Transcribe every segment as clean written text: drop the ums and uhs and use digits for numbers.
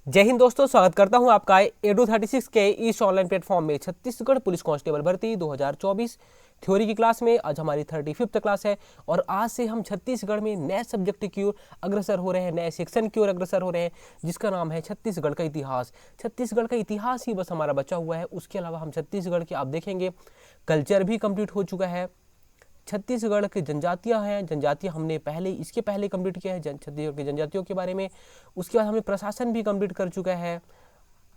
जय हिंद दोस्तों, स्वागत करता हूं आपका एडू 36 के इस ऑनलाइन प्लेटफॉर्म में। छत्तीसगढ़ पुलिस कांस्टेबल भर्ती 2024 थ्योरी की क्लास में आज हमारी 35th क्लास है और आज से हम छत्तीसगढ़ में नए सब्जेक्ट की ओर अग्रसर हो रहे हैं, नए सेक्शन की ओर अग्रसर हो रहे हैं, जिसका नाम है छत्तीसगढ़ का इतिहास। छत्तीसगढ़ का इतिहास ही बस हमारा बचा हुआ है। उसके अलावा हम छत्तीसगढ़ के आप देखेंगे कल्चर भी कंप्लीट हो चुका है। छत्तीसगढ़ की जनजातियां हैं, जनजातियां हमने इसके पहले कंप्लीट किया है छत्तीसगढ़ की जनजातियों के बारे में। उसके बाद हमने प्रशासन भी कंप्लीट कर चुका है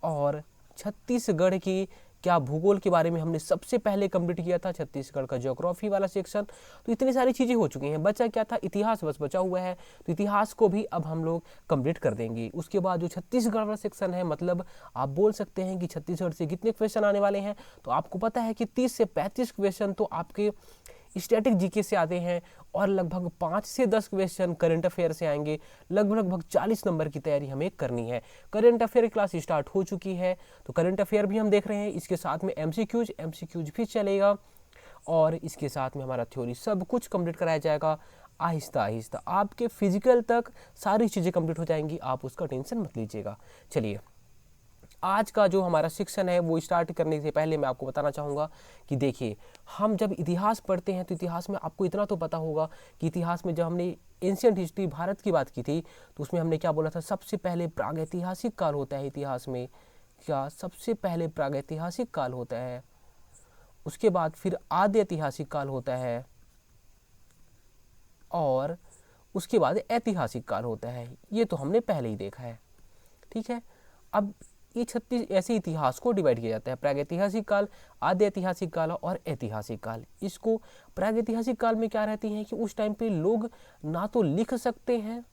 और छत्तीसगढ़ की क्या भूगोल के बारे में हमने सबसे पहले कंप्लीट किया था, छत्तीसगढ़ का ज्योग्राफी वाला सेक्शन। तो इतनी सारी चीज़ें हो चुकी हैं, बचा क्या था, इतिहास बस बचा हुआ है। तो इतिहास को भी अब हम लोग कंप्लीट कर देंगे। उसके बाद जो छत्तीसगढ़ वाला सेक्शन है, मतलब आप बोल सकते हैं कि छत्तीसगढ़ से कितने क्वेश्चन आने वाले हैं, तो आपको पता है कि 30 से 35 क्वेश्चन तो आपके स्टैटिक जीके से आते हैं और लगभग 5 से 10 क्वेश्चन करंट अफेयर से आएंगे। लगभग 40 नंबर की तैयारी हमें करनी है। करंट अफेयर क्लास स्टार्ट हो चुकी है, तो करंट अफेयर भी हम देख रहे हैं। इसके साथ में एमसीक्यूज भी चलेगा और इसके साथ में हमारा थ्योरी सब कुछ कंप्लीट कराया जाएगा। आहिस्ता आहिस्ता आपके फिजिकल तक सारी चीज़ें कंप्लीट हो जाएंगी, आप उसका टेंशन मत लीजिएगा। चलिए, आज का जो हमारा सेक्शन है वो स्टार्ट करने से पहले मैं आपको बताना चाहूँगा कि देखिए, हम जब इतिहास पढ़ते हैं तो इतिहास में आपको इतना तो पता होगा कि इतिहास में जब हमने एंशियंट हिस्ट्री भारत की बात की थी तो उसमें हमने क्या बोला था, सबसे पहले प्रागैतिहासिक काल होता है इतिहास में। क्या सबसे पहले प्रागैतिहासिक काल होता है, उसके बाद फिर आद्य ऐतिहासिक काल होता है और उसके बाद ऐतिहासिक काल होता है। ये तो हमने पहले ही देखा है, ठीक है। अब ये 36 ऐसे इतिहास को डिवाइड किया जाता है, प्रागैतिहासिक काल, आद्य ऐतिहासिक काल और ऐतिहासिक काल। इसको प्रागैतिहासिक काल में क्या रहती है कि उस टाइम पे लोग ना तो लिख सकते हैं,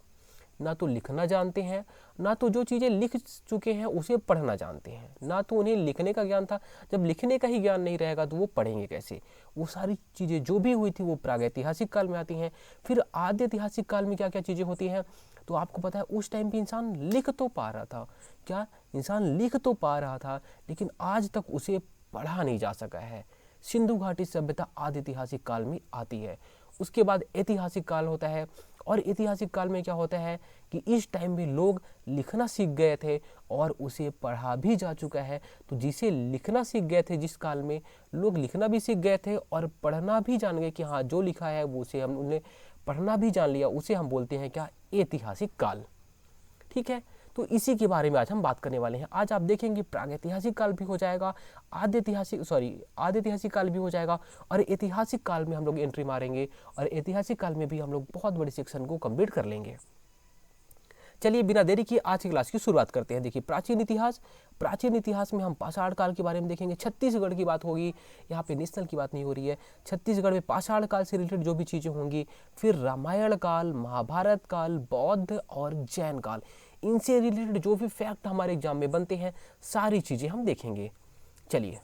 ना तो लिखना जानते हैं, ना तो जो चीज़ें लिख चुके हैं उसे पढ़ना जानते हैं, ना तो उन्हें लिखने का ज्ञान था। जब लिखने का ही ज्ञान नहीं रहेगा तो वो पढ़ेंगे कैसे। वो सारी चीज़ें जो भी हुई थी वो प्रागैतिहासिक काल में आती हैं। फिर आद्य ऐतिहासिक काल में क्या क्या चीज़ें होती हैं, तो आपको पता है उस टाइम पे इंसान लिख तो पा रहा था। क्या इंसान लिख तो पा रहा था, लेकिन आज तक उसे पढ़ा नहीं जा सका है। सिंधु घाटी सभ्यता आदि ऐतिहासिक काल में आती है। उसके बाद ऐतिहासिक काल होता है और ऐतिहासिक काल में क्या होता है कि इस टाइम में लोग लिखना सीख गए थे और उसे पढ़ा भी जा चुका है। तो जिसे लिखना सीख गए थे, जिस काल में लोग लिखना भी सीख गए थे और पढ़ना भी जान गए कि हाँ जो लिखा है वो उसे हमने पढ़ना भी जान लिया, उसे हम बोलते हैं क्या, ऐतिहासिक काल। ठीक है, तो इसी के बारे में आज हम बात करने वाले हैं। आज आप देखेंगे प्रागैतिहासिक काल भी हो जाएगा, आद्य ऐतिहासिक काल भी हो जाएगा और ऐतिहासिक काल में हम लोग एंट्री मारेंगे और ऐतिहासिक काल में भी हम लोग बहुत बड़े सेक्शन को कंप्लीट कर लेंगे। चलिए, बिना देरी किए आज की क्लास की शुरुआत करते हैं। देखिए, प्राचीन इतिहास में हम पाषाण काल के बारे में देखेंगे। छत्तीसगढ़ की बात होगी, यहाँ पे नेशनल की बात नहीं हो रही है। छत्तीसगढ़ में पाषाण काल से रिलेटेड जो भी चीज़ें होंगी, फिर रामायण काल, महाभारत काल, बौद्ध और जैन काल, इनसे रिलेटेड जो भी फैक्ट हमारे एग्जाम में बनते हैं सारी चीज़ें हम देखेंगे। चलिए,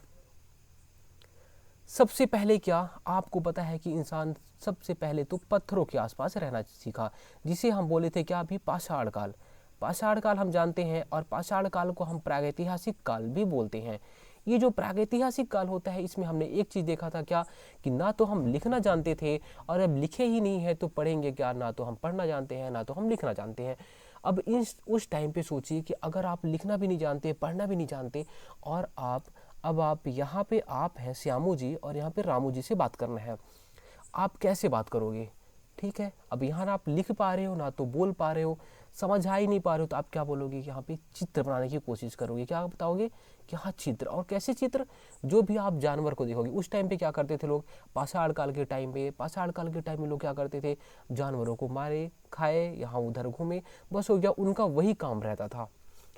सबसे पहले क्या आपको पता है कि इंसान सबसे पहले तो पत्थरों के आसपास रहना सीखा, जिसे हम बोले थे क्या, अभी पाषाण काल। पाषाण काल हम जानते हैं और पाषाण काल को हम प्रागैतिहासिक काल भी बोलते हैं। ये जो प्रागैतिहासिक काल होता है इसमें हमने एक चीज़ देखा था क्या, कि ना तो हम लिखना जानते थे और अब लिखे ही नहीं है तो पढ़ेंगे क्या। ना तो हम पढ़ना जानते हैं, ना तो हम लिखना जानते हैं। अब उस टाइम पे सोचिए कि अगर आप लिखना भी नहीं जानते, पढ़ना भी नहीं जानते और आप यहाँ पे आप हैं श्यामू जी और यहाँ पे रामू जी से बात करना है, आप कैसे बात करोगे। ठीक है, अब यहाँ ना आप लिख पा रहे हो ना तो बोल पा रहे हो, समझ आ ही नहीं पा रहे हो, तो आप क्या बोलोगे, यहाँ पे चित्र बनाने की कोशिश करोगे। क्या बताओगे कि हाँ चित्र, और कैसे चित्र, जो भी आप जानवर को देखोगे। उस टाइम पे क्या करते थे लोग, पाषाण काल के टाइम में लोग क्या करते थे, जानवरों को मारे खाए, यहाँ उधर घूमे, बस हो गया, उनका वही काम रहता था,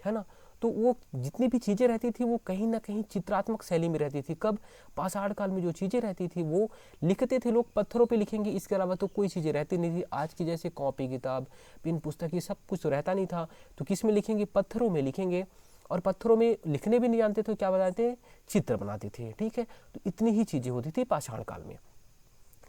है ना। तो वो जितनी भी चीज़ें रहती थी वो कहीं ना कहीं चित्रात्मक शैली में रहती थी। कब, पाषाण काल में जो चीज़ें रहती थी वो लिखते थे लोग, पत्थरों पे लिखेंगे, इसके अलावा तो कोई चीज़ें रहती नहीं थी। आज की जैसे कॉपी किताब पेन पुस्तक ये सब कुछ तो रहता नहीं था, तो किस में लिखेंगे, पत्थरों में लिखेंगे। और पत्थरों में लिखने भी नहीं जानते तो क्या बनाते, चित्र बनाते थे। ठीक है, तो इतनी ही चीज़ें होती थी पाषाण काल में।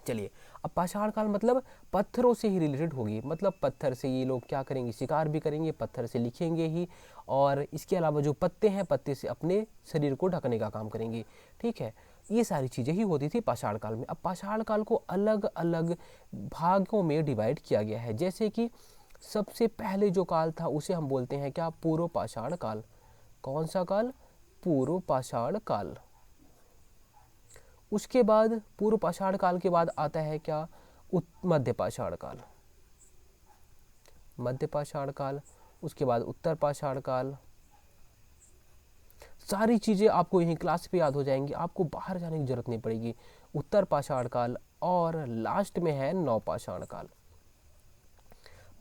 चलिए, अब पाषाण काल मतलब पत्थरों से ही रिलेटेड होगी, मतलब पत्थर से ये लोग क्या करेंगे, शिकार भी करेंगे, पत्थर से लिखेंगे ही, और इसके अलावा जो पत्ते हैं, पत्ते से अपने शरीर को ढकने का काम करेंगे। ठीक है, ये सारी चीज़ें ही होती थी पाषाण काल में। अब पाषाण काल को अलग अलग भागों में डिवाइड किया गया है, जैसे कि सबसे पहले जो काल था उसे हम बोलते हैं क्या, पूर्व पाषाण काल। कौन सा काल, पूर्व पाषाण काल। उसके बाद पूर्व पाषाण काल के बाद आता है क्या, मध्य पाषाण काल। मध्य पाषाण काल, उसके बाद उत्तर पाषाण काल। सारी चीज़ें आपको यहीं क्लास पे याद हो जाएंगी, आपको बाहर जाने की जरूरत नहीं पड़ेगी। उत्तर पाषाण काल और लास्ट में है नवपाषाण काल।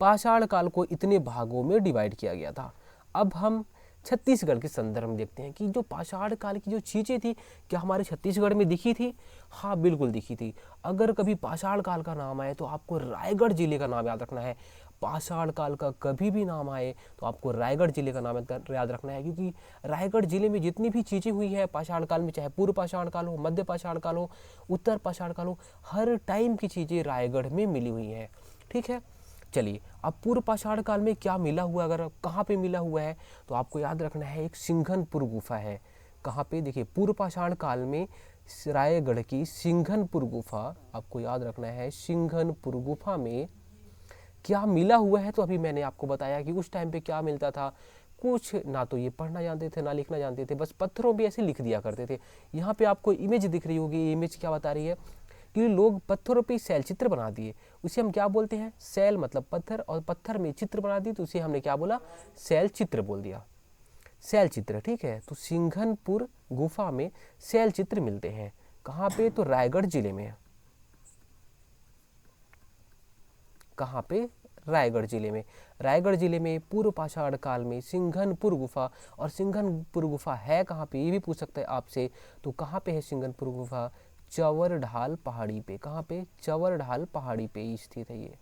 पाषाण काल को इतने भागों में डिवाइड किया गया था। अब हम छत्तीसगढ़ के संदर्भ में देखते हैं कि जो पाषाण काल की जो चीज़ें थी क्या हमारे छत्तीसगढ़ में दिखी थी। हाँ बिल्कुल दिखी थी। अगर कभी पाषाण काल का नाम आए तो आपको रायगढ़ जिले का नाम याद रखना है। पाषाण काल का कभी भी नाम आए तो आपको रायगढ़ जिले का नाम याद रखना है, क्योंकि रायगढ़ जिले में जितनी भी चीज़ें हुई है पाषाण काल में, चाहे पूर्व पाषाण काल हो, मध्य पाषाण काल हो, उत्तर पाषाण काल हो, हर टाइम की चीज़ें रायगढ़ में मिली हुई हैं। ठीक है, चलिए अब पूर्व पाषाण काल में क्या मिला हुआ, अगर कहाँ पे मिला हुआ है तो आपको याद रखना है, एक सिंघनपुर गुफा है। कहाँ पे, देखिए पूर्व पाषाण काल में रायगढ़ की सिंघनपुर गुफा, आपको याद रखना है सिंघनपुर गुफा में क्या मिला हुआ है। तो अभी मैंने आपको बताया कि उस टाइम पे क्या मिलता था, कुछ ना तो ये पढ़ना जानते थे ना लिखना जानते थे, बस पत्थरों पे ऐसे लिख दिया करते थे। यहाँ पे आपको इमेज दिख रही होगी, ये इमेज क्या बता रही है कि लोग पत्थरों पे शैल चित्र बना दिए, उसे हम क्या बोलते हैं, शैल मतलब पत्थर, और पत्थर में चित्र बना दिए तो उसे हमने क्या बोला, शैल चित्र बोल दिया, शैल चित्र। ठीक है, तो सिंघनपुर गुफा में शैल चित्र मिलते हैं। कहाँ पे, तो रायगढ़ जिले में। कहाँ पे, रायगढ़ जिले में। रायगढ़ जिले में पूर्व पाषाण काल में सिंघनपुर गुफा, और सिंघनपुर गुफा है कहाँ पे, ये भी पूछ सकता है आपसे। तो कहाँ पे है सिंघनपुर गुफा, चवर ढाल पहाड़ी पे। कहाँ पे, चवर ढाल पहाड़ी पे स्थित है ये।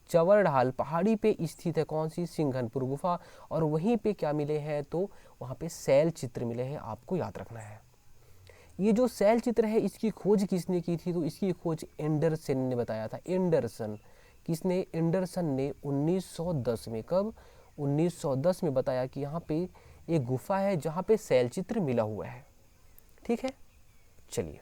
चवर ढाल पहाड़ी पे स्थित है कौन सी, सिंघनपुर गुफा। और वहीं पे क्या मिले हैं, तो वहाँ पे शैल चित्र मिले हैं, आपको याद रखना है। ये जो शैल चित्र है इसकी खोज किसने की थी, तो इसकी खोज एंडरसन ने बताया था। एंडरसन, किसने, एंडरसन ने 1910 में, कब, 1910 में बताया कि यहाँ पे एक गुफा है जहाँ पे शैल चित्र मिला हुआ है। ठीक है, चलिए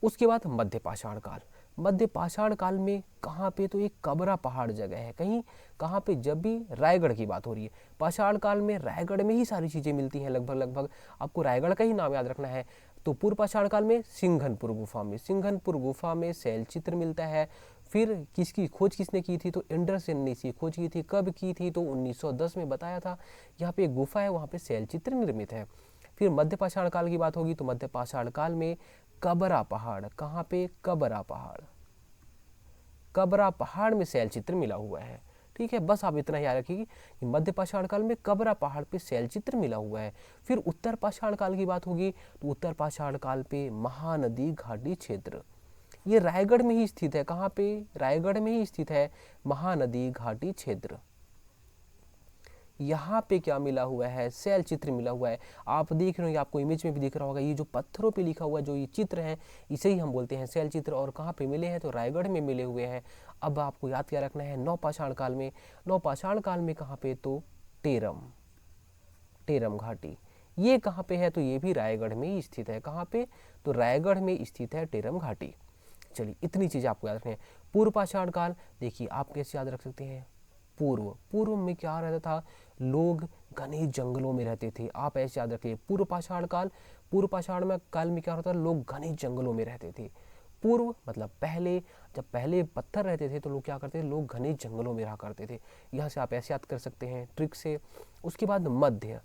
उसके बाद मध्य पाषाण काल। मध्य पाषाण काल में कहाँ पे, तो एक कबरा पहाड़ जगह है कहीं, कहाँ पे, जब भी रायगढ़ की बात हो रही है पाषाण काल में रायगढ़ में ही सारी चीज़ें मिलती हैं लगभग लगभग, आपको रायगढ़ का ही नाम याद रखना है। तो पूर्व पाषाण काल में सिंघनपुर गुफा में, सिंघनपुर गुफा में शैल चित्र मिलता है। फिर किसकी खोज किसने की थी, तो एंडरसन ने इसकी खोज की थी। कब की थी, तो 1910 में बताया था। यहाँ पे एक गुफा है, वहाँ पे शैल चित्र निर्मित है। फिर मध्य पाषाण काल की बात होगी तो मध्य पाषाण काल में कबरा पहाड़, कहाँ पे, कबरा पहाड़, कबरा पहाड़ में शैल चित्र मिला हुआ है। ठीक है, बस आप इतना याद रखिए कि मध्य पाषाण काल में कबरा पहाड़ पे शैल चित्र मिला हुआ है। फिर उत्तर पाषाण काल की बात होगी तो उत्तर पाषाण काल पे महानदी घाटी क्षेत्र, ये रायगढ़ में ही स्थित है। कहाँ पे, रायगढ़ में ही स्थित है महानदी घाटी क्षेत्र। यहाँ पे क्या मिला हुआ है, शैल चित्र मिला हुआ है। आप देख रहे हो, आपको इमेज में भी दिख रहा होगा, ये जो पत्थरों पे लिखा हुआ जो ये चित्र है इसे ही हम बोलते हैं शैल चित्र। और कहाँ पे मिले हैं, तो रायगढ़ में मिले हुए हैं। अब आपको याद क्या रखना है, नवपाषाण काल में, नवपाषाण काल में कहाँ पे, तो टेरम, टेरम घाटी, ये कहाँ पे है, तो ये भी रायगढ़ में ही स्थित है। कहाँ पे, तो रायगढ़ में स्थित है टेरम घाटी। चलिए इतनी चीज़ें आपको याद रखनी है। पूर्व पाषाण काल, देखिए आप कैसे याद रख सकते हैं, पूर्व, पूर्व में क्या रहता था, लोग घने जंगलों में रहते थे। आप ऐसे याद रखिए, पूर्व पाषाण काल, पूर्व पाषाण में काल में क्या होता था, लोग घने जंगलों में रहते थे। पूर्व मतलब पहले, जब पहले पत्थर रहते थे तो लोग क्या करते थे, लोग घने जंगलों में रहा करते थे। यहाँ से आप ऐसे याद कर सकते हैं ट्रिक से। उसके बाद मध्य,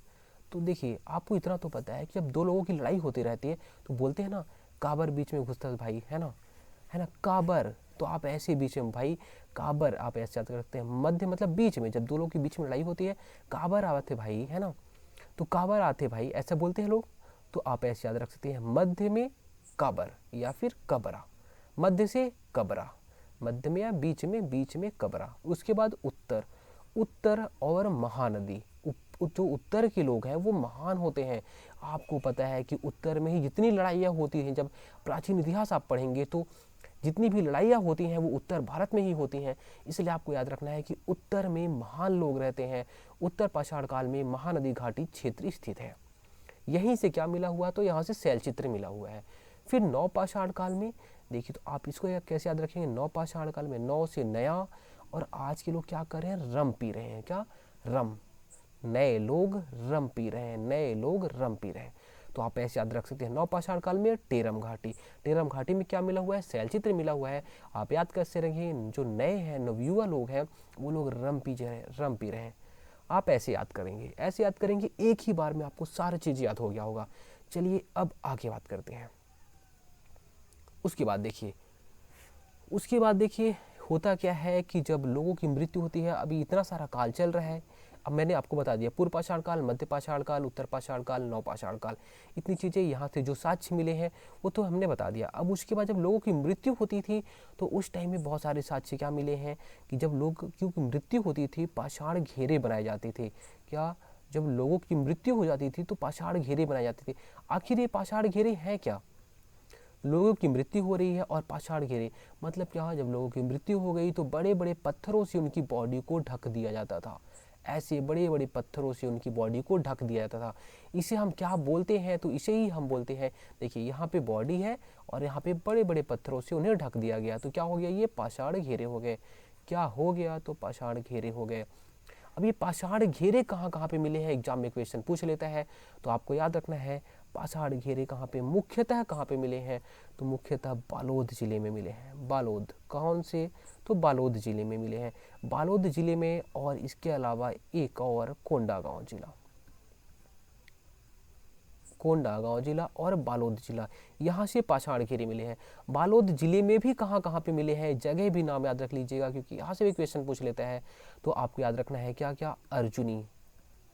तो देखिए आपको इतना तो पता है कि जब दो लोगों की लड़ाई होती रहती है तो बोलते हैं ना, काबर बीच में घुसता भाई, है ना, है ना, काबर। तो आप ऐसे बीच में भाई, काबर आप ऐसे याद कर सकते हैं। मध्य मतलब बीच में, जब दो लोगों के बीच में लड़ाई होती है, काबर आते भाई, है ना, तो काबर आते भाई ऐसा बोलते हैं लोग। तो आप ऐसे याद रख सकते हैं, मध्य में काबर या फिर कबरा, मध्य से कबरा, मध्य में या बीच में कबरा। उसके बाद उत्तर, उत्तर और महानदी, जो उत्तर के लोग हैं वो महान होते हैं। आपको पता है कि उत्तर में ही जितनी लड़ाइयाँ होती हैं, जब प्राचीन इतिहास आप पढ़ेंगे तो जितनी भी लड़ाइयाँ होती हैं वो उत्तर भारत में ही होती हैं। इसलिए आपको याद रखना है कि उत्तर में महान लोग रहते हैं। उत्तर पाषाण काल में महानदी घाटी क्षेत्र स्थित है। यहीं से क्या मिला हुआ, तो यहाँ से शैल चित्र मिला हुआ है। फिर नवपाषाण काल में देखिए तो आप इसको कैसे याद रखेंगे, नौ पाषाण काल में नौ से नया, और आज के लोग क्या कर रहे हैं, रम पी रहे हैं, क्या रम, नए लोग रम पी रहे हैं, नए लोग रम पी रहे हैं। तो आप ऐसे याद रख सकते हैं, नौ पाषाण काल में टेरम घाटी, टेरम घाटी में क्या मिला हुआ है, शैलचित्र मिला हुआ है। आप याद कैसे रखिए, जो नए हैं नवयुवा लोग हैं वो लोग रम पी रहे हैं। आप ऐसे याद करेंगे, ऐसे याद करेंगे, एक ही बार में आपको सारी चीज़ याद हो गया होगा। चलिए अब आगे बात करते हैं। उसके बाद देखिए होता क्या है कि जब लोगों की मृत्यु होती है, अभी इतना सारा काल चल रहा है। अब मैंने आपको बता दिया पूर्व पाषाण काल, मध्य पाषाण काल, उत्तर पाषाण काल, नौ पाषाण काल, इतनी चीज़ें यहाँ से जो साक्ष्य मिले हैं वो तो हमने बता दिया। अब उसके बाद जब लोगों की मृत्यु होती थी तो उस टाइम में बहुत सारे साक्ष्य क्या मिले हैं कि जब लोग क्योंकि मृत्यु होती थी पाषाण घेरे बनाए जाते थे। क्या, जब लोगों की मृत्यु हो जाती थी तो पाषाण घेरे बनाए जाते थे। आखिर ये पाषाण घेरे हैं क्या, लोगों की मृत्यु हो रही है और पाषाण घेरे मतलब क्या, जब लोगों की मृत्यु हो गई तो बड़े बड़े पत्थरों से उनकी बॉडी को ढक दिया जाता था, ऐसे बड़े बड़े पत्थरों से उनकी बॉडी को ढक दिया जाता था। इसे हम क्या बोलते हैं, तो इसे ही हम बोलते हैं, देखिए यहाँ पे बॉडी है और यहाँ पे बड़े बड़े पत्थरों से उन्हें ढक दिया गया, तो क्या हो गया, ये पाषाण घेरे हो गए। क्या हो गया, तो पाषाण घेरे हो गए। अब ये पाषाण घेरे कहाँ कहाँ पे मिले हैं, एग्जाम में क्वेश्चन पूछ लेता है, तो आपको याद रखना है पाषाण घेरे कहाँ पे, मुख्यतः कहाँ पे मिले हैं, तो मुख्यतः बालोद जिले में मिले हैं। बालोद, कौन से, तो बालोद जिले में मिले हैं, बालोद जिले में। और इसके अलावा एक और कोंडागांव जिला, कोंडागांव जिला और बालोद जिला, यहाँ से पाषाण घेरे मिले हैं। बालोद जिले में भी कहाँ कहाँ पे मिले हैं, जगह भी नाम याद रख लीजिएगा क्योंकि यहाँ से भी क्वेश्चन पूछ लेता है। तो आपको याद रखना है क्या क्या, अर्जुनी,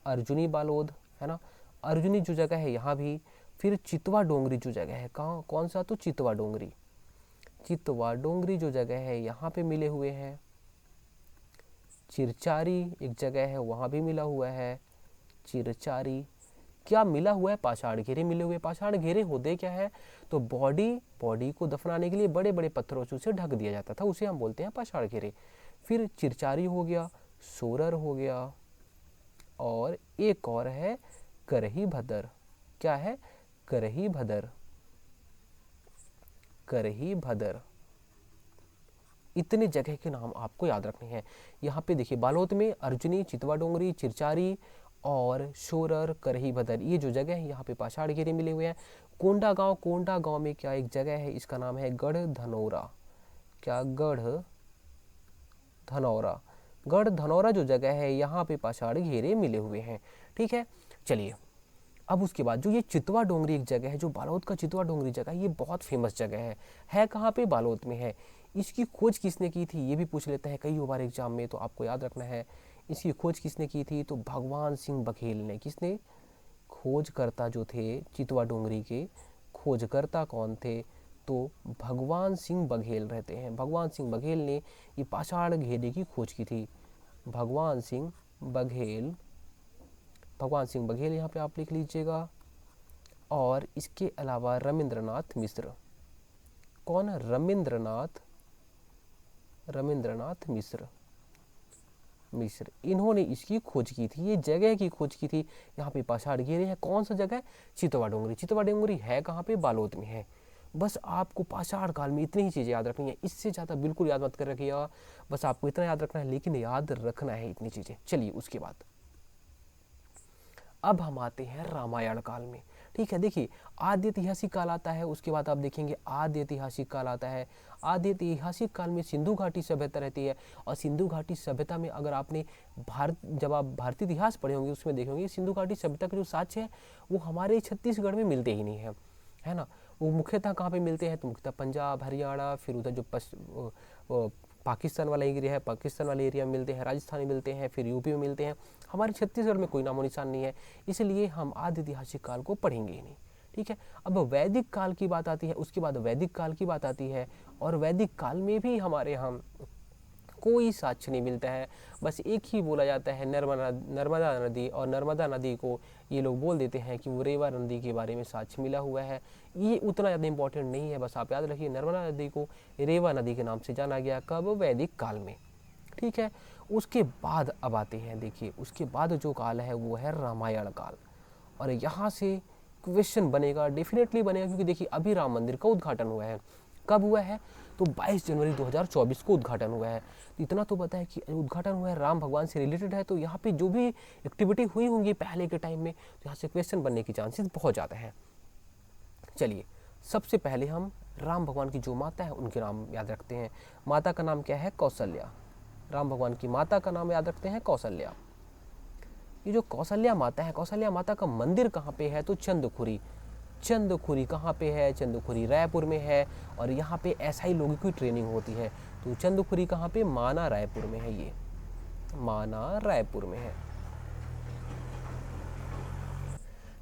अर्जुनी बालोद है ना, अर्जुनी जो जगह है यहाँ भी। फिर चितवा डोंगरी जो जगह है, कहाँ, कौन सा, तो चितवा डोंगरी, चितवा डोंगरी जो जगह है यहाँ पे मिले हुए हैं। चिरचारी एक जगह है वहाँ भी मिला हुआ है, चिरचारी। क्या मिला हुआ है, पाषाण घेरे मिले हुए। पाषाण घेरे होते क्या है, तो बॉडी को दफनाने के लिए बड़े बड़े पत्थरों से उसे ढक दिया जाता था, उसे हम बोलते हैं पाषाण घेरे। फिर चिरचारी हो गया, सोरर हो गया, और एक और है करही भदर। क्या है, करही भदर, करही भदर। इतने जगह के नाम आपको याद रखने हैं। यहाँ पे देखिए बालोद में अर्जुनी, चितवा डोंगरी, चिरचारी और शोरर, करही भदर, ये जो जगह है यहाँ पे पाषाण घेरे मिले हुए हैं। कोंडागांव, कोंडागांव में क्या एक जगह है, इसका नाम है गढ़ धनौरा। क्या, गढ़ धनौरा, गढ़ धनौरा जो जगह है यहाँ पे पाषाण घेरे मिले हुए हैं। ठीक है, चलिए अब उसके बाद जो ये चितवा डोंगरी एक जगह है, जो बालोद का चितवा डोंगरी जगह, ये बहुत फेमस जगह है कहाँ पे, बालोद में है। इसकी खोज किसने की थी, ये भी पूछ लेता है कई बार एग्जाम में, तो आपको याद रखना है इसकी खोज किसने की थी, तो भगवान सिंह बघेल ने। किसने, खोजकर्ता जो थे चितवा डोंगरी के, खोजकर्ता कौन थे, तो भगवान सिंह बघेल रहते हैं। भगवान सिंह बघेल ने ये पाषाण घेरे की खोज की थी। भगवान सिंह बघेल, भगवान सिंह बघेल यहाँ पे आप लिख लीजिएगा। और इसके अलावा रविंद्रनाथ मिश्र, कौन, रविंद्रनाथ, रविंद्रनाथ मिश्र, मिश्र, इन्होंने इसकी खोज की थी, ये जगह की खोज की थी। यहाँ पे पाषाण घेरे है, कौन सा जगह, चितवा डोंगरी। चितवा डोंगरी है कहाँ पे, बालोद में है। बस आपको पाषाण काल में इतनी ही चीज़ें याद रखनी है, इससे ज़्यादा बिल्कुल याद मत कर रखिएगा, बस आपको इतना याद रखना है, लेकिन याद रखना है इतनी चीज़ें। चलिए उसके बाद अब हम आते हैं रामायण काल में। ठीक है, देखिए आद्य ऐतिहासिक काल आता है, उसके बाद आप देखेंगे आद्य ऐतिहासिक काल आता है। आद्य ऐतिहासिक काल में सिंधु घाटी सभ्यता रहती है, और सिंधु घाटी सभ्यता में अगर आपने जब आप भारतीय इतिहास पढ़े होंगे उसमें देखेंगे सिंधु घाटी सभ्यता के जो साक्ष्य है वो हमारे छत्तीसगढ़ में मिलते ही नहीं है ना। वो मुख्यतः कहाँ पे मिलते हैं, तो मुख्यतः पंजाब, हरियाणा, फिर उधर जो पाकिस्तान वाला एरिया है, पाकिस्तान वाले एरिया में मिलते हैं, राजस्थान में मिलते हैं, फिर यूपी में मिलते हैं। हमारे छत्तीसगढ़ में कोई नामो निशान नहीं है, इसलिए हम आद्य ऐतिहासिक काल को पढ़ेंगे ही नहीं। ठीक है, अब वैदिक काल की बात आती है, उसके बाद वैदिक काल की बात आती है, और वैदिक काल में भी हमारे यहाँ कोई साक्ष्य नहीं मिलता है। बस एक ही बोला जाता है नर्मदा नदी, और नर्मदा नदी को ये लोग बोल देते हैं कि वो रेवा नदी के बारे में साक्ष्य मिला हुआ है। ये उतना ज़्यादा इंपॉर्टेंट नहीं है, बस आप याद रखिए नर्मदा नदी को रेवा नदी के नाम से जाना गया, कब, वैदिक काल में। ठीक है, उसके बाद अब आते हैं, देखिए उसके बाद जो काल है वो है रामायण काल। और यहाँ से क्वेश्चन बनेगा, डेफिनेटली बनेगा, क्योंकि देखिए अभी राम मंदिर का उद्घाटन हुआ है, कब हुआ है? तो 22 जनवरी 2024 को उद्घाटन हुआ है। तो इतना तो पता है कि उद्घाटन हुआ है, राम भगवान से रिलेटेड है, तो यहाँ पे जो भी एक्टिविटी हुई होंगी पहले के टाइम में, तो यहाँ से क्वेश्चन बनने की चांसेस बहुत ज़्यादा है। चलिए, सबसे पहले हम राम भगवान की जो माता है उनके नाम याद रखते हैं। माता का नाम क्या है? कौशल्या। राम भगवान की माता का नाम याद रखते हैं कौशल्या। ये जो कौशल्या माता है, कौशल्या माता का मंदिर कहाँ पे है? तो चंदखुरी। चंदखुरी कहाँ पे है? चंदखुरी रायपुर में है, और यहाँ पे SI लोगों की ट्रेनिंग होती है। तो चंदखुरी कहाँ पे? माना रायपुर में है, ये माना रायपुर में है।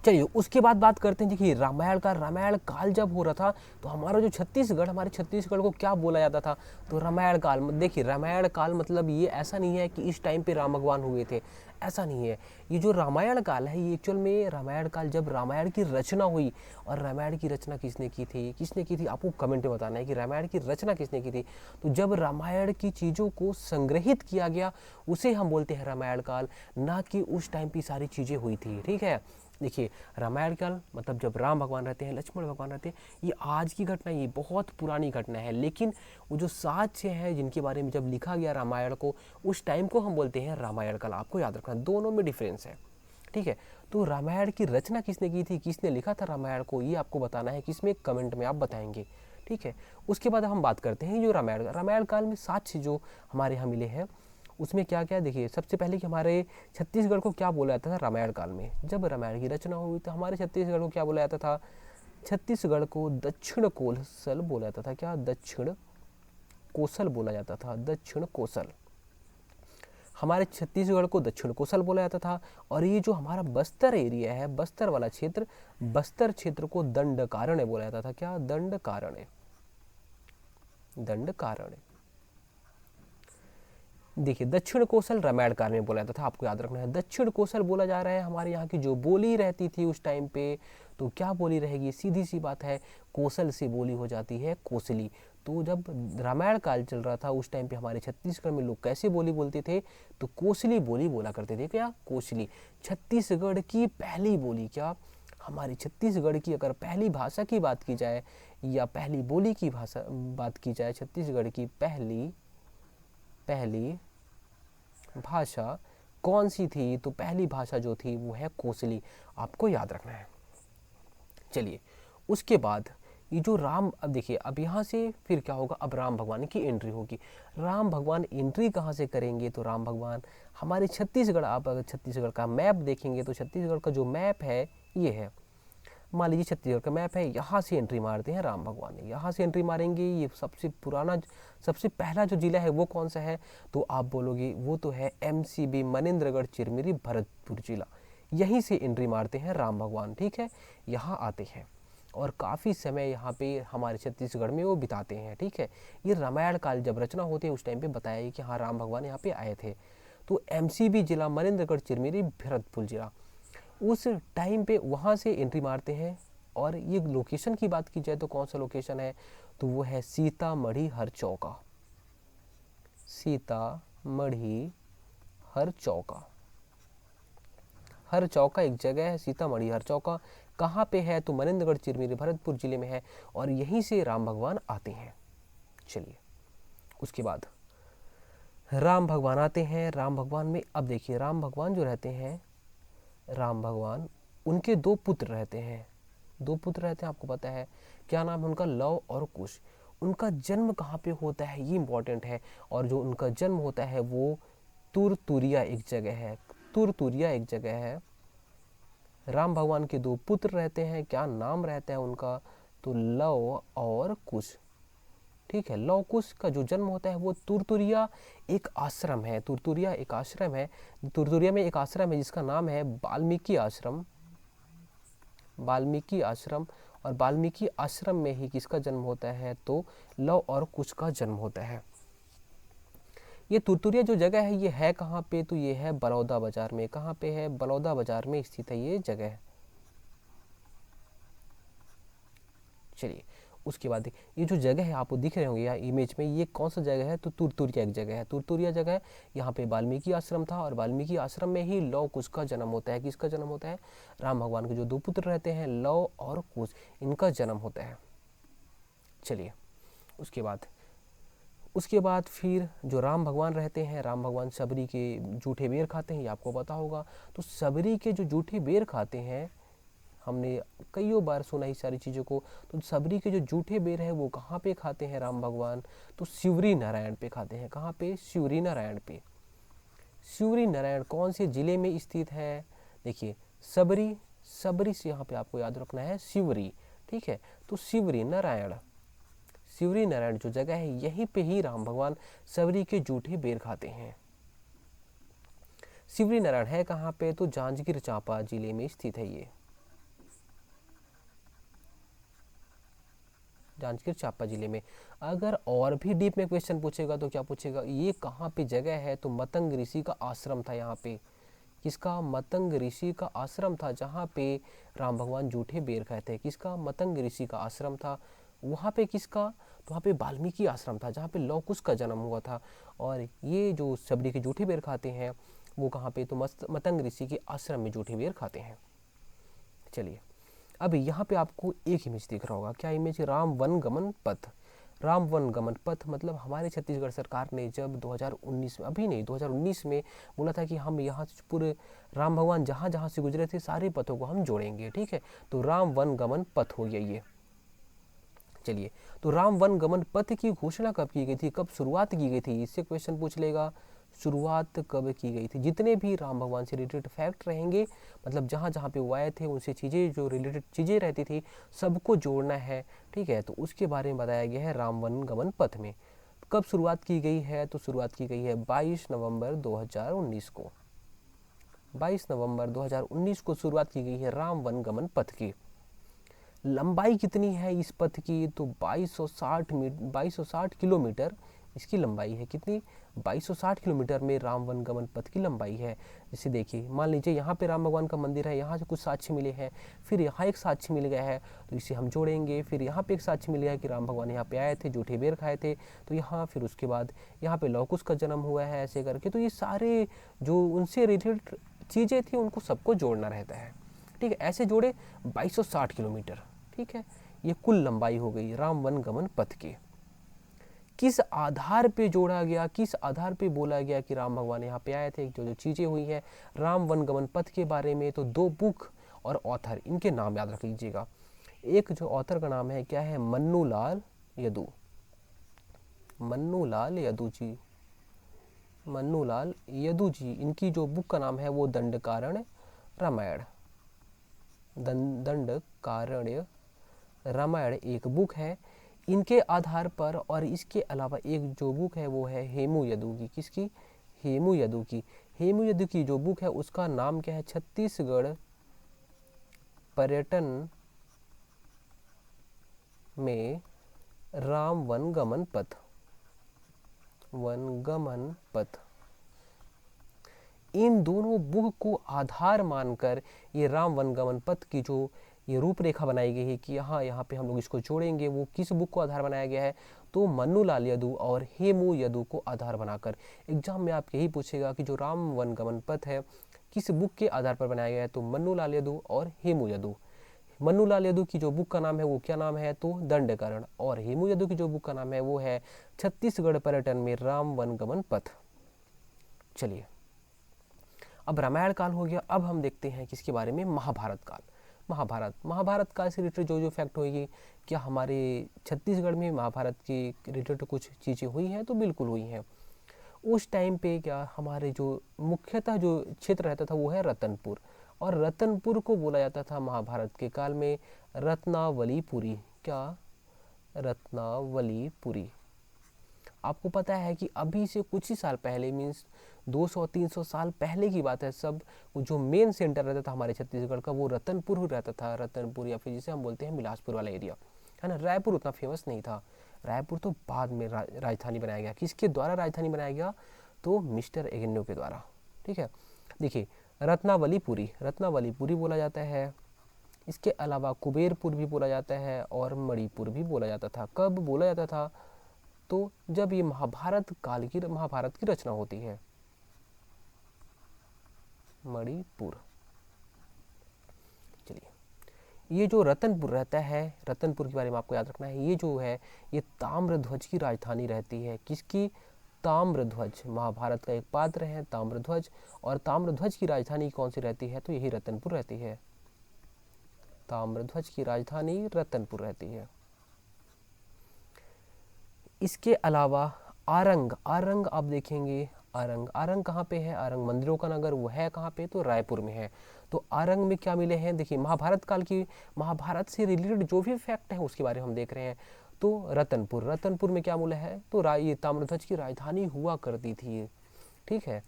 चलिए, उसके बाद बात करते हैं। देखिए, रामायण काल जब हो रहा था, तो हमारा जो छत्तीसगढ़, हमारे छत्तीसगढ़ को क्या बोला जाता था? तो रामायण काल। देखिए, रामायण काल मतलब ये ऐसा नहीं है कि इस टाइम पे राम भगवान हुए थे, ऐसा नहीं है। ये जो रामायण काल है, ये एक्चुअल में रामायण काल जब रामायण की रचना हुई। और रामायण की रचना किसने की थी? किसने की थी? आपको कमेंट में बताना है कि रामायण की रचना किसने की थी। तो जब रामायण की चीज़ों को संग्रहित किया गया, उसे हम बोलते हैं रामायण काल, ना कि उस टाइम पे सारी चीज़ें हुई थी। ठीक है, देखिए, रामायण काल मतलब जब राम भगवान रहते हैं, लक्ष्मण भगवान रहते हैं, ये आज की घटना, ये बहुत पुरानी घटना है। लेकिन वो जो साक्ष्य है जिनके बारे में जब लिखा गया रामायण को, उस टाइम को हम बोलते हैं रामायण काल। आपको याद रखना, दोनों में डिफरेंस है। ठीक है, तो रामायण की रचना किसने की थी, किसने लिखा था रामायण को, ये आपको बताना है, किसमें कमेंट में आप बताएंगे। ठीक है, उसके बाद हम बात करते हैं जो रामायण काल में साक्ष्य जो हमारे यहाँ मिले हैं, उसमें क्या क्या। देखिए, सबसे पहले कि हमारे छत्तीसगढ़ को क्या बोला जाता था रामायण काल में? जब रामायण की रचना हुई तो हमारे छत्तीसगढ़ को क्या बोला जाता था? छत्तीसगढ़ को दक्षिण कोसल बोला जाता था। क्या? दक्षिण कोसल बोला जाता था, दक्षिण कोसल। हमारे छत्तीसगढ़ को दक्षिण कोसल बोला जाता था। और ये जो हमारा बस्तर एरिया है, बस्तर वाला क्षेत्र, बस्तर क्षेत्र को दंडकारण्य बोला जाता था। क्या? दंडकारण्य, दंडकारण्य। देखिए, दक्षिण कोसल रामायण काल में बोला जाता था, आपको याद रखना है। दक्षिण कोसल बोला जा रहा है हमारे यहाँ की जो बोली रहती थी उस टाइम पे, तो क्या बोली रहेगी? सीधी सी बात है, कोसल से बोली हो जाती है कोसली। तो जब रामायण काल चल रहा था उस टाइम पे हमारे छत्तीसगढ़ में लोग कैसे बोली बोलते थे? तो कोसली बोली बोला करते थे। क्या? कोसली। छत्तीसगढ़ की पहली बोली। क्या? हमारी छत्तीसगढ़ की अगर पहली भाषा की बात की जाए या पहली बोली की भाषा बात की जाए, छत्तीसगढ़ की पहली भाषा कौन सी थी? तो पहली भाषा जो थी वो है कोसली, आपको याद रखना है। चलिए, उसके बाद ये जो राम, अब देखिए, अब यहाँ से फिर क्या होगा? अब राम भगवान की एंट्री होगी। राम भगवान एंट्री कहाँ से करेंगे? तो राम भगवान हमारे छत्तीसगढ़, आप अगर छत्तीसगढ़ का मैप देखेंगे तो छत्तीसगढ़ का जो मैप है ये है, मान लीजिए छत्तीसगढ़ का मैप है, यहाँ से एंट्री मारते हैं राम भगवान ने, यहाँ से एंट्री मारेंगे। ये सबसे पुराना, सबसे पहला जो जिला है वो कौन सा है? तो आप बोलोगे वो तो है MCB, मनेन्द्रगढ़ चिरमिरी भरतपुर जिला। यहीं से एंट्री मारते हैं राम भगवान। ठीक है, यहाँ आते हैं और काफ़ी समय यहाँ पे हमारे छत्तीसगढ़ में वो बिताते हैं। ठीक है, ये रामायण काल जब रचना होती है उस टाइम पे बताया कि हाँ राम भगवान यहाँ पे आए थे। तो MCB जिला, मनेन्द्रगढ़ चिरमिरी भरतपुर जिला, उस टाइम पे वहाँ से एंट्री मारते हैं। और ये लोकेशन की बात की जाए तो कौन सा लोकेशन है? तो वो है सीतामढ़ी हरचौका, सीतामढ़ी हरचौका। हरचौका एक जगह है, सीतामढ़ी हरचौका कहाँ पे है? तो मनेन्द्रगढ़ चिरमिरी भरतपुर जिले में है, और यहीं से राम भगवान आते हैं। चलिए, उसके बाद राम भगवान आते हैं। राम भगवान में अब देखिए, राम भगवान जो रहते हैं, राम भगवान, उनके दो पुत्र रहते हैं, दो पुत्र रहते हैं, आपको पता है। क्या नाम है उनका? लव और कुश। उनका जन्म कहाँ पे होता है ये इंपॉर्टेंट है। और जो उनका जन्म होता है वो तुरतुरिया एक जगह है, तुरतुरिया एक जगह है। राम भगवान के दो पुत्र रहते हैं, क्या नाम रहता है उनका? तो लव और कुश। ठीक है, लव कुश का जो जन्म होता है वो तुरतुरिया एक आश्रम है, तुरतुरिया एक आश्रम है। तुरतुरिया में एक आश्रम है जिसका नाम है वाल्मीकि आश्रम, वाल्मीकि आश्रम। और वाल्मीकि आश्रम में ही किसका जन्म होता है? तो लव और कुश का जन्म होता है। ये तुरतुरिया जो जगह है ये है कहाँ पे? तो ये है बलौदा बाजार में। कहाँ पे है? बलौदा बाजार में स्थित है ये जगह। चलिए, उसके बाद ये जो जगह है आपको दिख रहे होंगे या इमेज में, ये कौन सा जगह है? तो तुरतुरिया एक जगह है, तुरतुरिया जगह है। यहाँ पे वाल्मीकि आश्रम था और वाल्मीकि आश्रम में ही लव कुश का जन्म होता है। किसका जन्म होता है? राम भगवान के जो दो पुत्र रहते हैं लव और कुश, इनका जन्म होता है। चलिए, उसके बाद फिर जो राम भगवान रहते हैं, राम भगवान सबरी के जूठे बेर खाते हैं, ये आपको पता होगा। तो सबरी के जो जूठे बेर खाते हैं, हमने कईयों बार सुना इस सारी चीज़ों को। तो सबरी के जो जूठे बेर है वो कहाँ पे खाते हैं राम भगवान? तो शिवरी नारायण पे खाते हैं। कहाँ पे? शिवरी नारायण पे। शिवरी नारायण कौन से जिले में स्थित है? देखिए सबरी, सबरी से यहाँ पे आपको याद रखना है शिवरी, ठीक है। तो शिवरी नारायण, शिवरी नारायण जो जगह है यहीं पे ही राम भगवान सबरी के जूठे बेर खाते हैं। शिवरी नारायण है कहाँ पे? तो जांजगीर चांपा जिले में स्थित है ये, जांजगीर चांपा जिले में। अगर और भी डीप में क्वेश्चन पूछेगा तो क्या पूछेगा, ये कहाँ पे जगह है? तो मतंग ऋषि का आश्रम था यहाँ पे। किसका? मतंग ऋषि का आश्रम था जहाँ पे राम भगवान जूठे बेर खाए थे। किसका? मतंग ऋषि का आश्रम था। वहाँ पे किसका? तो वहाँ पे वाल्मीकि आश्रम था जहाँ पे लव कुश का जन्म हुआ था। और ये जो सबरी के जूठे बेर खाते हैं वो कहाँ पे? तो मतंग ऋषि के आश्रम में जूठे बेर खाते हैं। चलिए अब यहाँ पे आपको एक इमेज दिख रहा होगा। क्या इमेज? राम वन गमन पथ। राम वन गमन पथ मतलब हमारे छत्तीसगढ़ सरकार ने जब 2019 में, अभी नहीं 2019 में बोला था कि हम यहाँ से पूरे राम भगवान जहाँ जहाँ से गुजरे थे सारे पथों को हम जोड़ेंगे, ठीक है। तो राम वन गमन पथ हो गया ये। चलिए तो राम वन गमन पथ की घोषणा कब की गई थी, कब शुरुआत की गई थी, इससे क्वेश्चन पूछ लेगा। शुरुआत कब की गई थी? जितने भी राम भगवान से रिलेटेड फैक्ट रहेंगे, मतलब जहाँ जहाँ पे वो आए थे उनसे चीज़ें, जो रिलेटेड चीज़ें रहती थी सबको जोड़ना है, ठीक है। तो उसके बारे में बताया गया है राम वन गमन पथ में। कब शुरुआत की गई है? तो शुरुआत की गई है 22 नवंबर 2019 को। 22 नवंबर 2019 को शुरुआत की गई है राम वन गमन पथ की। लंबाई कितनी है इस पथ की? तो 2260 किलोमीटर इसकी लंबाई है। कितनी? 2260 किलोमीटर में राम वन गमन पथ की लंबाई है। जैसे देखिए मान लीजिए यहाँ पे राम भगवान का मंदिर है, यहाँ से कुछ साक्ष्य मिले हैं, फिर यहाँ एक साक्ष्य मिल गया है तो इसे हम जोड़ेंगे, फिर यहाँ पे एक साक्ष्य मिल गया है कि राम भगवान यहाँ पे आए थे, जूठे बेर खाए थे, तो यहाँ फिर उसके बाद यहाँ पे लव कुश का जन्म हुआ है, ऐसे करके। तो ये सारे जो उनसे रिलेटेड चीज़ें थी उनको सबको जोड़ना रहता है, ठीक है। ऐसे जोड़े 2260 किलोमीटर, ठीक है। ये कुल लंबाई हो गई राम वन गमन पथ की। किस आधार पे जोड़ा गया, किस आधार पे बोला गया कि राम भगवान यहाँ पे आए थे, जो जो चीज़ें हुई हैं राम वन गमन पथ के बारे में? तो 2 बुक और ऑथर, इनके नाम याद रख लीजिएगा। एक जो ऑथर का नाम है क्या है? मन्नूलाल यदू, मन्नूलाल यदू जी, मन्नूलाल यदू जी। इनकी जो बुक का नाम है वो दंडकारण्य रामायण, दंडकारण्य रामायण एक बुक है इनके आधार पर। और इसके अलावा एक जो बुक है वो है हेमू यदू की। किसकी? हेमू यदू की। हेमू यदू की जो बुक है उसका नाम क्या है? छत्तीसगढ़ पर्यटन में राम वन गमन पथ, वन गमन पथ। इन दोनों बुक को आधार मानकर ये राम वन गमन पथ की जो ये रूपरेखा बनाई गई है कि यहाँ पे हम लोग इसको जोड़ेंगे, वो किस बुक को आधार बनाया गया है? तो मन्नूलाल यदू और हेमू यदू को आधार बनाकर। एग्जाम में आप यही पूछेगा कि जो राम वन गमन पथ है किस बुक के आधार पर बनाया गया है? तो मन्नूलाल यदू और हेमू यदू। मन्नूलाल यदू की जो बुक का नाम है वो क्या नाम है? तो दंडकरण। और हेमू यदू की जो बुक का नाम है वो है छत्तीसगढ़ पर्यटन में राम वन गमन पथ। चलिए अब रामायण काल हो गया, अब हम देखते हैं किसके बारे में? महाभारत काल। महाभारत काल से रिलेटेड जो जो फैक्ट होगी, क्या हमारे छत्तीसगढ़ में महाभारत की रिलेटेड कुछ चीज़ें हुई हैं? तो बिल्कुल हुई हैं। उस टाइम पे क्या हमारे जो मुख्यतः जो क्षेत्र रहता था वो है रतनपुर, और रतनपुर को बोला जाता था महाभारत के काल में रत्नावलीपुरी। क्या? रत्नावलीपुरी। आपको पता है कि अभी से कुछ ही साल पहले, मीन्स 200-300 साल पहले की बात है, सब जो मेन सेंटर रहता था हमारे छत्तीसगढ़ का वो रतनपुर रहता था। रतनपुर या फिर जिसे हम बोलते हैं बिलासपुर वाला एरिया, है ना। रायपुर उतना फेमस नहीं था, रायपुर तो बाद में राजधानी बनाया गया। किसके द्वारा राजधानी बनाया गया? तो मिस्टर एग्न्यू के द्वारा, ठीक है। देखिए रत्नावलीपुरी बोला जाता है। इसके अलावा कुबेरपुर भी बोला जाता है और मणिपुर भी बोला जाता था। कब बोला जाता था? तो जब ये महाभारत की रचना होती है। मणिपुर। चलिए ये जो रतनपुर रहता है, रतनपुर के बारे में आपको याद रखना है, ये जो है ये ताम्रध्वज की राजधानी रहती है। किसकी? ताम्रध्वज। महाभारत का एक पात्र है ताम्रध्वज, और ताम्रध्वज की राजधानी कौन सी रहती है? तो यही रतनपुर रहती है। ताम्रध्वज की राजधानी रतनपुर रहती है। इसके अलावा आरंग, आरंग आप देखेंगे, आरंग, आरंग कहाँ पे है? आरंग मंदिरों का नगर, वो है कहाँ पे? तो रायपुर में है। तो आरंग में क्या मिले हैं? देखिए महाभारत काल की, महाभारत से रिलेटेड जो भी फैक्ट है उसके बारे में हम देख रहे हैं। तो रतनपुर, रतनपुर में क्या मिला है? तो ये ताम्रध्वज की राजधानी हुआ करती थी, ठीक है,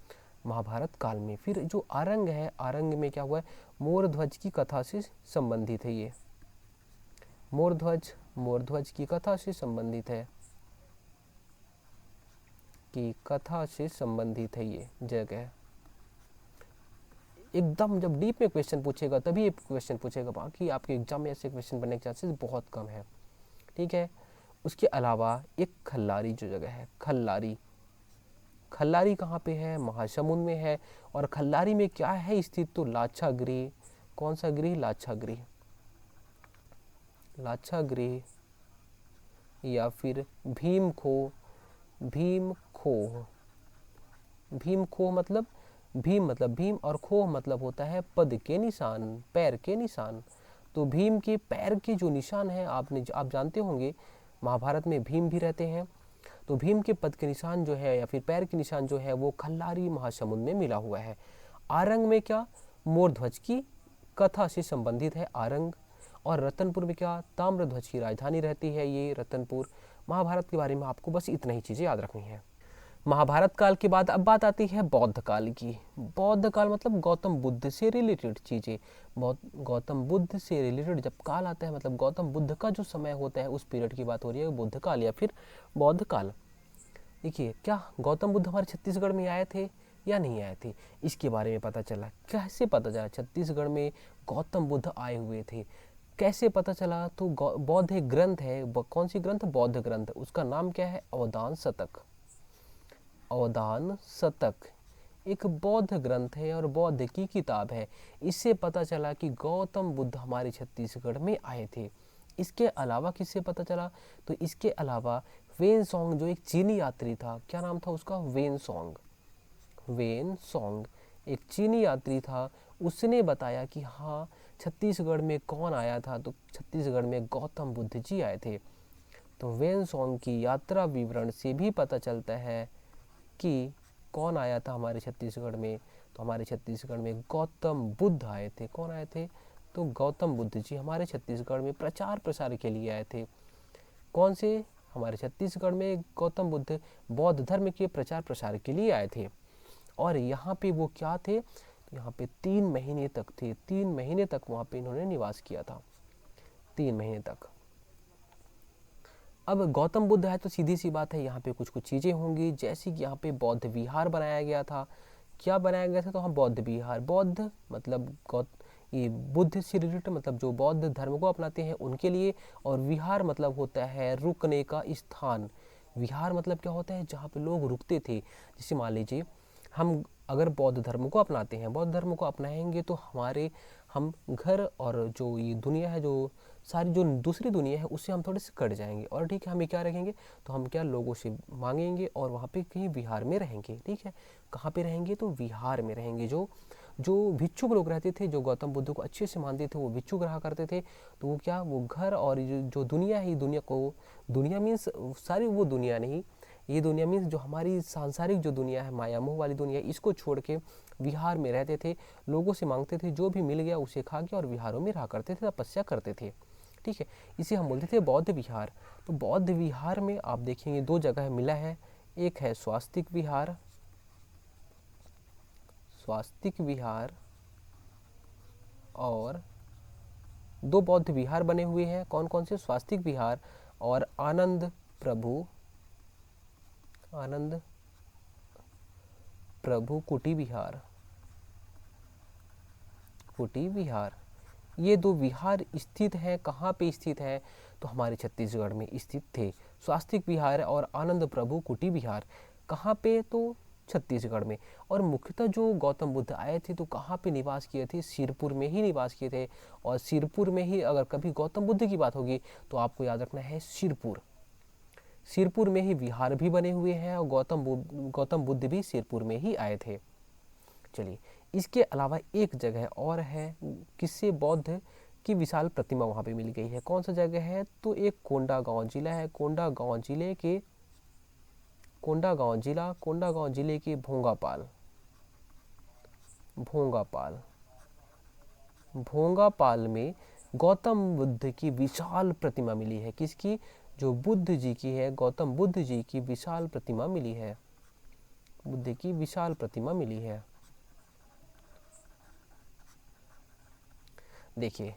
महाभारत काल में। फिर जो आरंग है, आरंग में क्या हुआ है? मोरध्वज की कथा से संबंधित है ये, मोरध्वज, मोरध्वज की कथा से संबंधित है, की कथा से संबंधित है ये जगह। एकदम जब डीप में क्वेश्चन पूछेगा तभी ये क्वेश्चन पूछेगा, बाकी आपके एग्जाम में ऐसे क्वेश्चन बनने के चांसेस बहुत कम है, ठीक है। उसके अलावा एक खल्लारी जो जगह है, खल्लारी, खल्लारी कहाँ पे है? महासमुंद में है। और खल्लारी में क्या है स्थित? तो लाक्षागृह। कौन सा गृह? लाक्षागृह, लाक्षागृह, या फिर भीमखो, भीमखोह, भीमखोह मतलब भीम, मतलब भीम, और खोह मतलब होता है पद के निशान, पैर के निशान। तो भीम के पैर के जो निशान है, आप जानते होंगे महाभारत में भीम भी रहते हैं। तो भीम के पद के निशान जो है या फिर पैर के निशान जो है वो खल्लारी महासमुंद में मिला हुआ है। आरंग में क्या? मोरध्वज की कथा से संबंधित है आरंग। और रतनपुर में क्या? ताम्रध्वज की राजधानी रहती है ये रतनपुर। महाभारत के बारे में आपको बस इतना ही चीज़ें याद रखनी है। महाभारत काल के बाद अब बात आती है बौद्ध काल की। बौद्ध काल मतलब गौतम बुद्ध से रिलेटेड चीज़ें। गौतम बुद्ध से रिलेटेड जब काल आता है, मतलब गौतम बुद्ध का जो समय होता है उस पीरियड की बात हो रही है, बुद्ध काल या फिर बौद्ध काल। देखिए, क्या गौतम बुद्ध हमारे छत्तीसगढ़ में आए थे या नहीं आए थे, इसके बारे में पता चला। कैसे पता चला छत्तीसगढ़ में गौतम बुद्ध आए हुए थे? कैसे पता चला? तो बौद्ध एक ग्रंथ है, कौन सी ग्रंथ? बौद्ध ग्रंथ। उसका नाम क्या है? अवदान शतक। अवदान शतक एक बौद्ध ग्रंथ है और बौद्ध की किताब है। इससे पता चला कि गौतम बुद्ध हमारे छत्तीसगढ़ में आए थे। इसके अलावा किससे पता चला? तो इसके अलावा वेन सॉन्ग जो एक चीनी यात्री था, क्या नाम था उसका? When song. वेन सॉन्ग एक चीनी यात्री था, उसने बताया कि हाँ छत्तीसगढ़ में कौन आया था? तो छत्तीसगढ़ में गौतम बुद्ध जी आए थे। तो वेन सॉन्ग की यात्रा विवरण से भी पता चलता है कि कौन आया था हमारे छत्तीसगढ़ में। तो हमारे छत्तीसगढ़ में गौतम बुद्ध आए थे। कौन आए थे? तो गौतम बुद्ध जी हमारे छत्तीसगढ़ में प्रचार प्रसार के लिए आए थे। कौन से? हमारे छत्तीसगढ़ में गौतम बुद्ध बौद्ध धर्म के प्रचार प्रसार के लिए आए थे। और यहाँ पे वो क्या थे? तो यहाँ पे 3 महीने तक थे। 3 महीने तक वहाँ पे इन्होंने निवास किया था, 3 महीने तक। अब गौतम बुद्ध है तो सीधी सी बात है यहाँ पे कुछ कुछ चीज़ें होंगी, जैसे कि यहाँ पे बौद्ध विहार बनाया गया था। क्या बनाया गया था? तो हाँ बौद्ध विहार। बौद्ध मतलब ये बुद्ध से रिलेटेड, मतलब जो बौद्ध धर्म को अपनाते हैं उनके लिए। और विहार मतलब होता है रुकने का स्थान। विहार मतलब क्या होता है? जहाँ पे लोग रुकते थे। जैसे मान लीजिए हम अगर बौद्ध धर्म को अपनाते हैं, बौद्ध धर्म को अपनाएंगे तो हम घर और जो ये दुनिया है, जो सारी जो दूसरी दुनिया है उससे हम थोड़े से कट जाएंगे। और ठीक है, हमें क्या रखेंगे? तो हम क्या लोगों से मांगेंगे और वहाँ पे कहीं विहार में रहेंगे, ठीक है। कहाँ पे रहेंगे? तो विहार में रहेंगे। जो भिक्षुक लोग रहते थे, जो गौतम बुद्ध को अच्छे से मानते थे, वो भिक्षुक रहा करते थे। तो वो क्या, वो घर और जो दुनिया है, दुनिया को, दुनिया मीन्स सारी वो दुनिया नहीं, ये दुनिया मीन्स जो हमारी सांसारिक जो दुनिया है, माया मोह वाली दुनिया, इसको छोड़ के विहार में रहते थे। लोगों से मांगते थे, जो भी मिल गया उसे खा के, और विहारों में रहा करते थे, तपस्या करते थे, ठीक है। इसे हम बोलते थे बौद्ध विहार। तो बौद्ध विहार में आप देखेंगे 2 जगह मिला है। एक है स्वास्तिक विहार, स्वास्तिक विहार, और 2 बौद्ध विहार बने हुए हैं। कौन कौन से? स्वास्तिक विहार और आनंद प्रभु कुटी विहार, कुटी विहार। ये 2 विहार स्थित हैं। कहाँ पे स्थित है? तो हमारे छत्तीसगढ़ में स्थित थे। स्वास्तिक विहार और आनंद प्रभु कुटी विहार कहाँ पे? तो छत्तीसगढ़ में। और मुख्यतः जो गौतम बुद्ध आए थे तो कहाँ पे निवास किए थे, सिरपुर में ही निवास किए थे। और सिरपुर में ही अगर कभी गौतम बुद्ध की बात होगी तो आपको याद रखना है सिरपुर। सिरपुर में ही विहार भी बने हुए हैं और गौतम बुद्ध भी सिरपुर में ही आए थे। चलिए, इसके अलावा एक जगह और है किससे बौद्ध की विशाल प्रतिमा वहाँ पे मिल गई है। कौन सा जगह है, तो एक कोंडागांव जिला है। कोंडागांव जिले के भोंगापाल में गौतम बुद्ध की विशाल प्रतिमा मिली है। किसकी, जो बुद्ध जी की है, गौतम बुद्ध जी की विशाल प्रतिमा मिली है। बुद्ध की विशाल प्रतिमा मिली है। देखिए,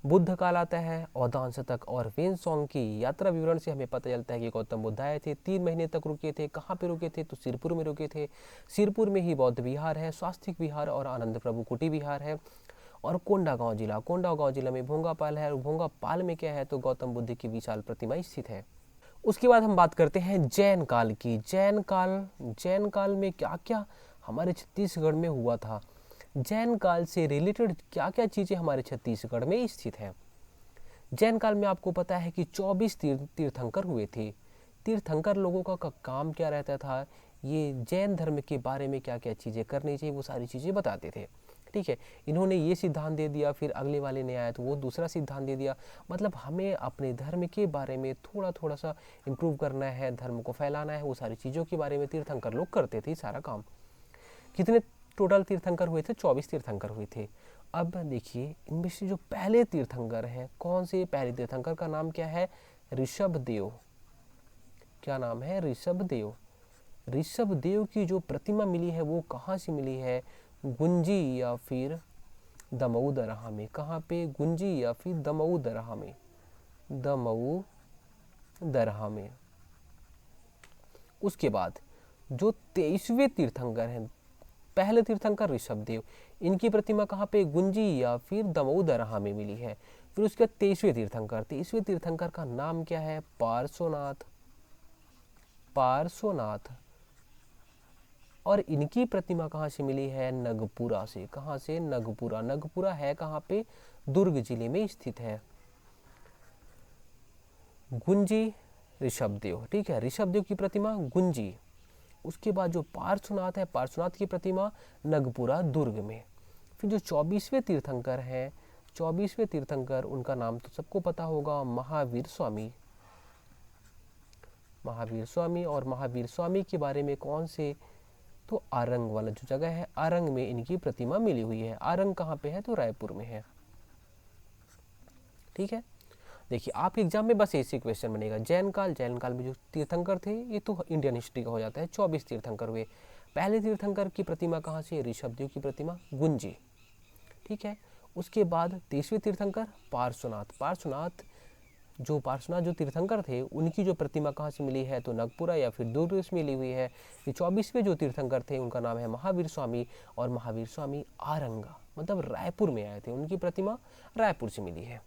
बुद्ध काल आता है, औदान शतक और वेनसोंग की यात्रा विवरण से हमें पता चलता है कि गौतम बुद्ध आए थे, 3 महीने तक रुके थे। कहाँ पे रुके थे, तो सिरपुर में रुके थे। सिरपुर में ही बौद्ध विहार है, स्वास्तिक विहार और आनंद प्रभु कुटी विहार है। और कोंडागांव जिला में भोंगापाल है। और भोंगापाल में क्या है, तो गौतम बुद्ध की विशाल प्रतिमा स्थित है। उसके बाद हम बात करते हैं जैन काल की। जैन काल में क्या क्या हमारे छत्तीसगढ़ में हुआ था। जैन काल से रिलेटेड क्या क्या चीज़ें हमारे छत्तीसगढ़ में स्थित हैं। जैन काल में आपको पता है कि 24 तीर्थंकर हुए थे। तीर्थंकर लोगों का काम क्या रहता था, ये जैन धर्म के बारे में क्या क्या चीज़ें करनी चाहिए वो सारी चीज़ें बताते थे। ठीक है, इन्होंने ये सिद्धांत दे दिया, फिर अगले वाले ने आया तो वो दूसरा सिद्धांत दे दिया। मतलब हमें अपने धर्म के बारे में थोड़ा थोड़ा सा इम्प्रूव करना है, धर्म को फैलाना है, वो सारी चीज़ों के बारे में तीर्थंकर लोग करते थे सारा काम। कितने टोटल तीर्थंकर हुए थे, 24 तीर्थंकर हुए थे। अब देखिए, इनमें से जो पहले तीर्थंकर हैं, कौन से पहले तीर्थंकर का नाम क्या है, ऋषभदेव। क्या नाम है, ऋषभदेव। ऋषभदेव की जो प्रतिमा मिली है वो कहाँ से मिली है, गुंजी या फिर दमऊ दरहा में। कहाँ पे, गुंजी या फिर दमऊ दरहा में। दमऊ दरहा में। उसके बाद जो 23वें तीर्थंकर हैं, पहले तीर्थंकर ऋषभदेव, इनकी प्रतिमा कहाँ पे, गुंजी या फिर दमऊ दरहा में मिली है। फिर उसके बाद 23वें तीर्थंकर का नाम क्या है, पार्श्वनाथ। और इनकी प्रतिमा कहाँ से मिली है, नगपुरा से। कहाँ से, नगपुरा है कहाँ पे, दुर्ग जिले में स्थित है। गुंजी ऋषभदेव, ठीक है, ऋषभदेव की प्रतिमा गुंजी। उसके बाद जो पार्श्वनाथ है, पार्श्वनाथ की प्रतिमा नगपुरा दुर्ग में। फिर जो 24वें तीर्थंकर हैं, 24वें तीर्थंकर, उनका नाम तो सबको पता होगा, महावीर स्वामी। और महावीर स्वामी के बारे में कौन से, तो आरंग वाला जो जगह है, आरंग में इनकी प्रतिमा मिली हुई है। आरंग कहाँ पे है, तो रायपुर में है। ठीक है, देखिए आपके एग्जाम में बस ऐसे क्वेश्चन बनेगा। जैन काल में जो तीर्थंकर थे, ये तो इंडियन हिस्ट्री का हो जाता है। 24 तीर्थंकर हुए। पहले तीर्थंकर की प्रतिमा कहाँ से, ऋषभदेव की प्रतिमा गुंजी। ठीक है, उसके बाद 23वें तीर्थंकर पार्श्वनाथ जो तीर्थंकर थे, उनकी जो प्रतिमा कहाँ से मिली है, तो नगपुरा या फिर दुर्ग से मिली हुई है। ये 24वें जो तीर्थंकर थे, उनका नाम है महावीर स्वामी। और महावीर स्वामी आरंगा मतलब रायपुर में आए थे, उनकी प्रतिमा रायपुर से मिली है।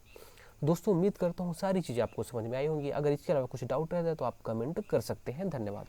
दोस्तों, उम्मीद करता हूँ सारी चीज़ें आपको समझ में आई होंगी। अगर इसके अलावा कुछ डाउट रहता है तो आप कमेंट कर सकते हैं। धन्यवाद।